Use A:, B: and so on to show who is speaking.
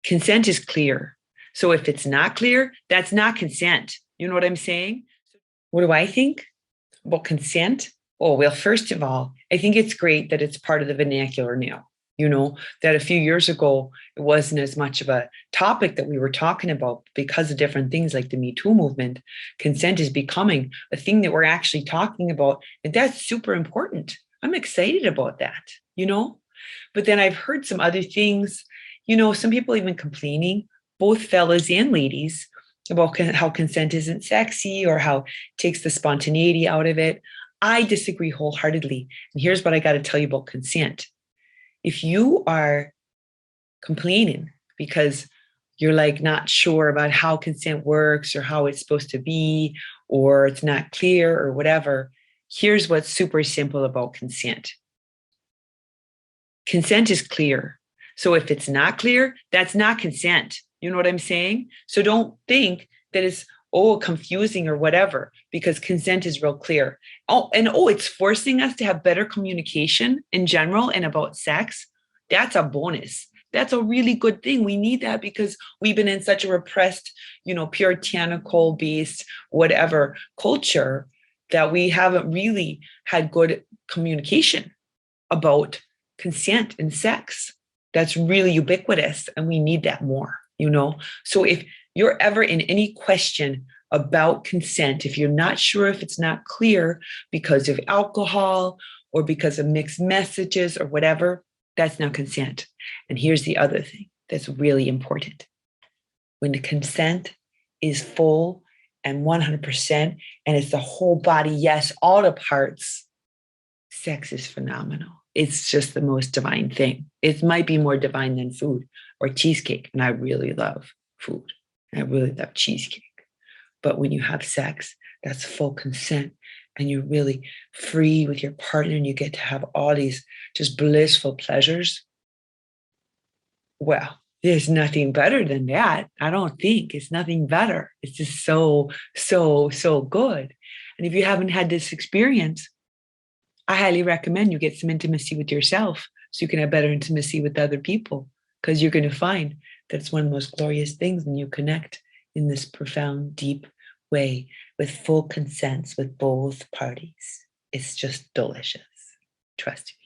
A: Consent is clear. So if it's not clear, that's not consent. You know what I'm saying? What do I think about consent? Oh, well, first of all, I think it's great that it's part of the vernacular now. That a few years ago, it wasn't as much of a topic that we were talking about because of different things like the Me Too movement. Consent is becoming a thing that we're actually talking about. And that's super important. I'm excited about that. But then I've heard some other things, some people even complaining, both fellas and ladies, about how consent isn't sexy or how it takes the spontaneity out of it. I disagree wholeheartedly. And here's what I got to tell you about consent. If you are complaining because you're like not sure about how consent works or how it's supposed to be, or it's not clear or whatever, here's what's super simple about consent. Consent is clear. So if it's not clear, that's not consent. You know what I'm saying? So don't think that it's confusing or whatever, because consent is real clear. It's forcing us to have better communication in general and about sex. That's a bonus. That's a really good thing. We need that because we've been in such a repressed, puritanical based, whatever culture that we haven't really had good communication about consent and sex. That's really ubiquitous and we need that more, So if you're ever in any question about consent, if you're not sure if it's not clear because of alcohol or because of mixed messages or whatever, that's not consent. And here's the other thing that's really important. When the consent is full and 100%, and it's the whole body, yes, all the parts, sex is phenomenal. It's just the most divine thing. It might be more divine than food or cheesecake. And I really love food. I really love cheesecake. But when you have sex, that's full consent and you're really free with your partner and you get to have all these just blissful pleasures. Well, there's nothing better than that. I don't think it's nothing better. It's just so, so, so good. And if you haven't had this experience, I highly recommend you get some intimacy with yourself so you can have better intimacy with other people, because you're going to find that it's one of the most glorious things when you connect in this profound, deep way with full consents with both parties. It's just delicious. Trust me.